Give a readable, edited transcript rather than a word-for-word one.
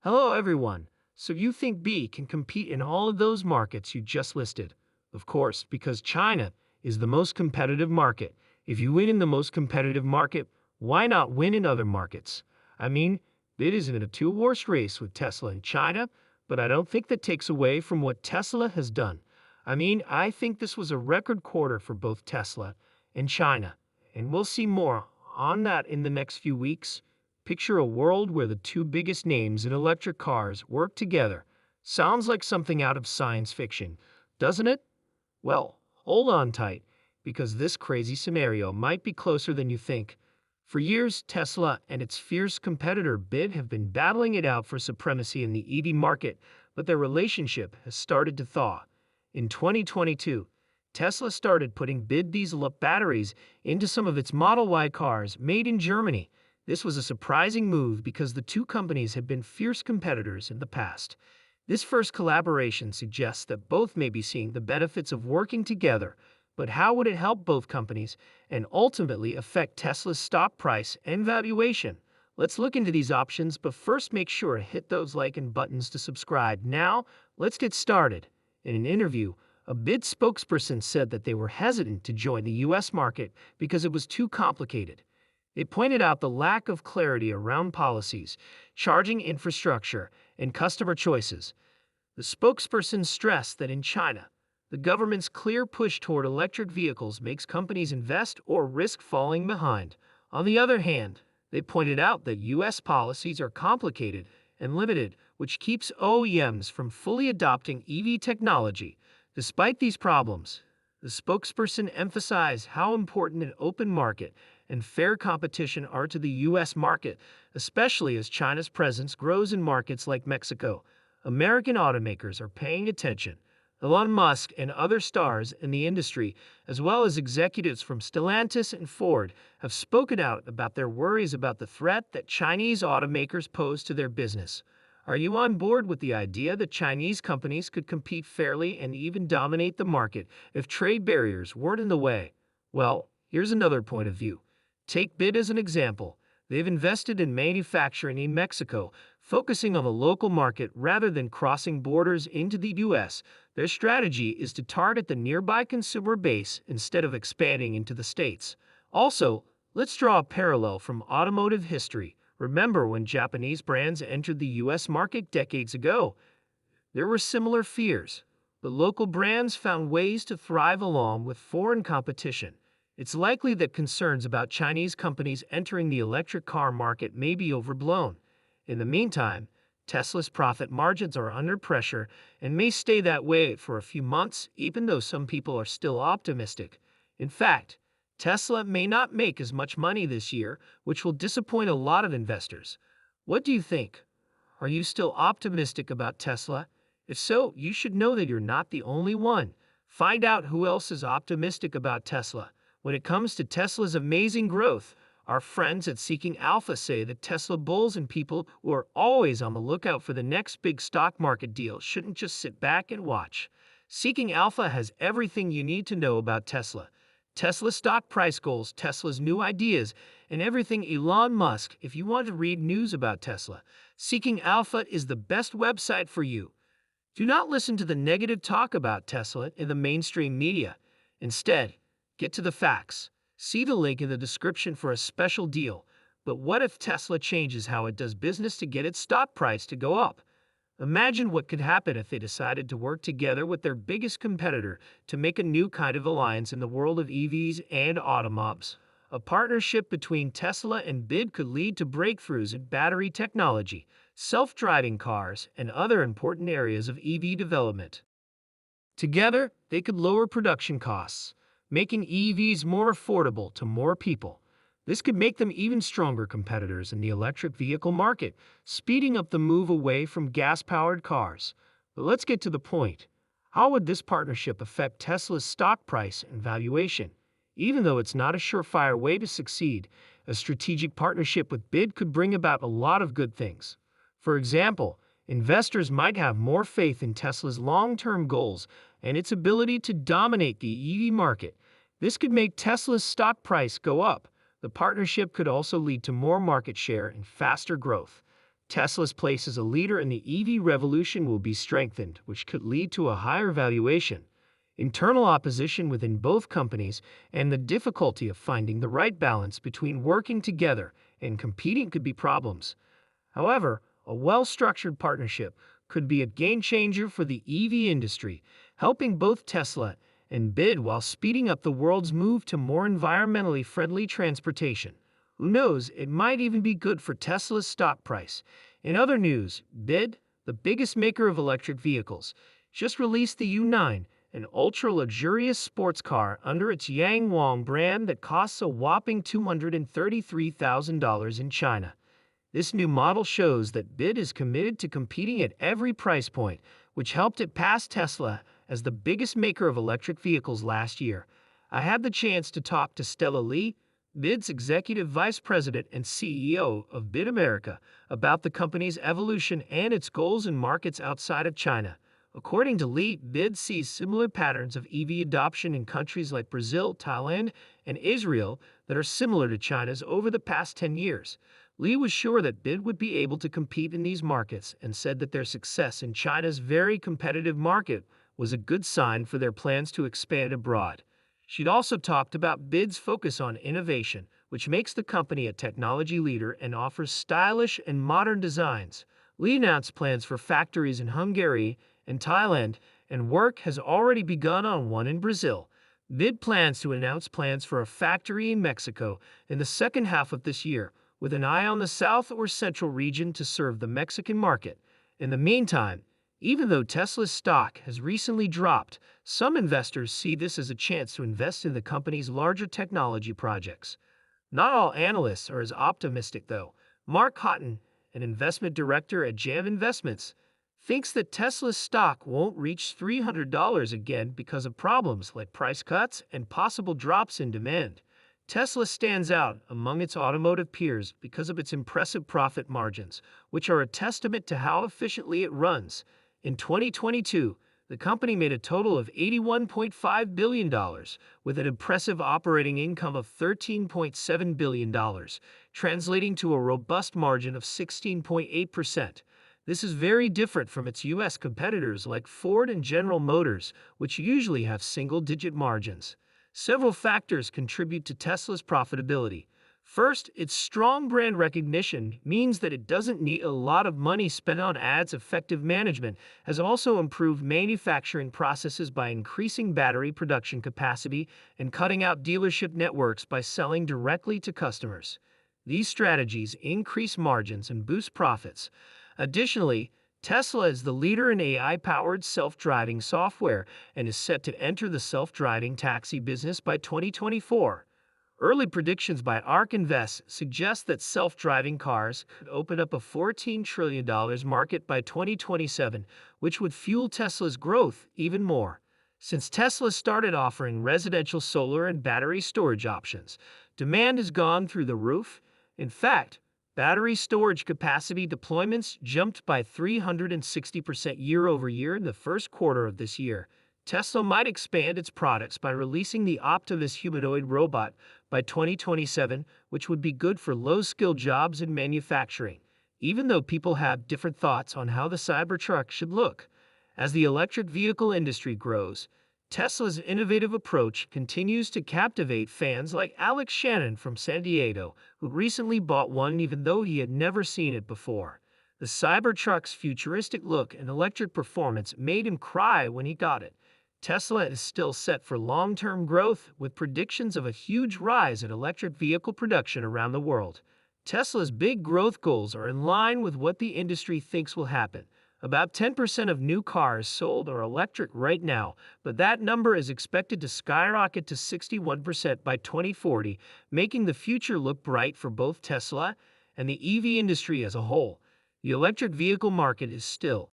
Hello, everyone. So you think B can compete in all of those markets you just listed? Of course, because China is the most competitive market. If you win in the most competitive market, why not win in other markets? I mean, it isn't a two-horse race with Tesla in China, but I don't think that takes away from what Tesla has done. I think this was a record quarter for both Tesla and China, and we'll see more on that in the next few weeks. Picture a world where the two biggest names in electric cars work together. Sounds like something out of science fiction, doesn't it? Well, hold on tight, because this crazy scenario might be closer than you think. For years, Tesla and its fierce competitor BYD have been battling it out for supremacy in the EV market, but their relationship has started to thaw. In 2022, Tesla started putting BYD diesel-up batteries into some of its Model Y cars made in Germany. This was a surprising move because the two companies had been fierce competitors in the past. This first collaboration suggests that both may be seeing the benefits of working together, but how would it help both companies and ultimately affect Tesla's stock price and valuation? Let's look into these options, but first make sure to hit those like and buttons to subscribe. Now, let's get started. In an interview, a BYD spokesperson said that they were hesitant to join the US market because it was too complicated. They pointed out the lack of clarity around policies, charging infrastructure, and customer choices. The spokesperson stressed that in China, the government's clear push toward electric vehicles makes companies invest or risk falling behind. On the other hand, they pointed out that U.S. policies are complicated and limited, which keeps OEMs from fully adopting EV technology. Despite these problems, the spokesperson emphasized how important an open market and fair competition are to the U.S. market, especially as China's presence grows in markets like Mexico. American automakers are paying attention. Elon Musk and other stars in the industry, as well as executives from Stellantis and Ford, have spoken out about their worries about the threat that Chinese automakers pose to their business. Are you on board with the idea that Chinese companies could compete fairly and even dominate the market if trade barriers weren't in the way? Well, here's another point of view. Take BYD as an example. They've invested in manufacturing in Mexico, focusing on the local market rather than crossing borders into the U.S. Their strategy is to target the nearby consumer base instead of expanding into the States. Also, let's draw a parallel from automotive history. Remember when Japanese brands entered the U.S. market decades ago? There were similar fears, but local brands found ways to thrive along with foreign competition. It's likely that concerns about Chinese companies entering the electric car market may be overblown. In the meantime, Tesla's profit margins are under pressure and may stay that way for a few months, even though some people are still optimistic. In fact, Tesla may not make as much money this year, which will disappoint a lot of investors. What do you think? Are you still optimistic about Tesla? If so, you should know that you're not the only one. Find out who else is optimistic about Tesla. When it comes to Tesla's amazing growth, our friends at Seeking Alpha say that Tesla bulls and people who are always on the lookout for the next big stock market deal shouldn't just sit back and watch. Seeking Alpha has everything you need to know about Tesla. Tesla's stock price goals, Tesla's new ideas, and everything Elon Musk. If you want to read news about Tesla, Seeking Alpha is the best website for you. Do not listen to the negative talk about Tesla in the mainstream media. Instead, get to the facts. See the link in the description for a special deal. But what if Tesla changes how it does business to get its stock price to go up? Imagine what could happen if they decided to work together with their biggest competitor to make a new kind of alliance in the world of EVs and automobiles. A partnership between Tesla and BYD could lead to breakthroughs in battery technology, self-driving cars, and other important areas of EV development. Together, they could lower production costs, making EVs more affordable to more people. This could make them even stronger competitors in the electric vehicle market, speeding up the move away from gas-powered cars. But let's get to the point. How would this partnership affect Tesla's stock price and valuation? Even though it's not a surefire way to succeed, a strategic partnership with BYD could bring about a lot of good things. For example, investors might have more faith in Tesla's long-term goals and its ability to dominate the EV market. This could make Tesla's stock price go up. The partnership could also lead to more market share and faster growth. Tesla's place as a leader in the EV revolution will be strengthened, which could lead to a higher valuation. Internal opposition within both companies and the difficulty of finding the right balance between working together and competing could be problems. However, a well-structured partnership could be a game changer for the EV industry, helping both Tesla and BYD while speeding up the world's move to more environmentally friendly transportation. Who knows, it might even be good for Tesla's stock price. In other news, BYD, the biggest maker of electric vehicles, just released the U9, an ultra-luxurious sports car under its Yangwang brand that costs a whopping $233,000 in China. This new model shows that BYD is committed to competing at every price point, which helped it pass Tesla as the biggest maker of electric vehicles last year. I had the chance to talk to Stella Li, BYD's executive vice president and CEO of BYD America, about the company's evolution and its goals in markets outside of China. According to Li, BYD sees similar patterns of EV adoption in countries like Brazil, Thailand, and Israel that are similar to China's over the past 10 years. Li was sure that BYD would be able to compete in these markets and said that their success in China's very competitive market was a good sign for their plans to expand abroad. She'd also talked about BYD's focus on innovation, which makes the company a technology leader and offers stylish and modern designs. Li announced plans for factories in Hungary and Thailand, and work has already begun on one in Brazil. BYD plans to announce plans for a factory in Mexico in the second half of this year, with an eye on the south or central region to serve the Mexican market. In the meantime, even though Tesla's stock has recently dropped, some investors see this as a chance to invest in the company's larger technology projects. Not all analysts are as optimistic, though. Mark Houghton, an investment director at JAM Investments, thinks that Tesla's stock won't reach $300 again because of problems like price cuts and possible drops in demand. Tesla stands out among its automotive peers because of its impressive profit margins, which are a testament to how efficiently it runs. In 2022, the company made a total of $81.5 billion, with an impressive operating income of $13.7 billion, translating to a robust margin of 16.8%. This is very different from its U.S. competitors like Ford and General Motors, which usually have single-digit margins. Several factors contribute to Tesla's profitability. First, its strong brand recognition means that it doesn't need a lot of money spent on ads. Effective management has also improved manufacturing processes by increasing battery production capacity and cutting out dealership networks by selling directly to customers. These strategies increase margins and boost profits. Additionally, Tesla is the leader in AI-powered self-driving software and is set to enter the self-driving taxi business by 2024. Early predictions by ARK Invest suggest that self-driving cars could open up a $14 trillion market by 2027, which would fuel Tesla's growth even more. Since Tesla started offering residential solar and battery storage options, demand has gone through the roof. In fact, battery storage capacity deployments jumped by 360% year-over-year in the first quarter of this year. Tesla might expand its products by releasing the Optimus humanoid robot by 2027, which would be good for low-skilled jobs in manufacturing, even though people have different thoughts on how the Cybertruck should look. As the electric vehicle industry grows, Tesla's innovative approach continues to captivate fans like Alex Shannon from San Diego, who recently bought one even though he had never seen it before. The Cybertruck's futuristic look and electric performance made him cry when he got it. Tesla is still set for long-term growth, with predictions of a huge rise in electric vehicle production around the world. Tesla's big growth goals are in line with what the industry thinks will happen. About 10% of new cars sold are electric right now, but that number is expected to skyrocket to 61% by 2040, making the future look bright for both Tesla and the EV industry as a whole. The electric vehicle market is still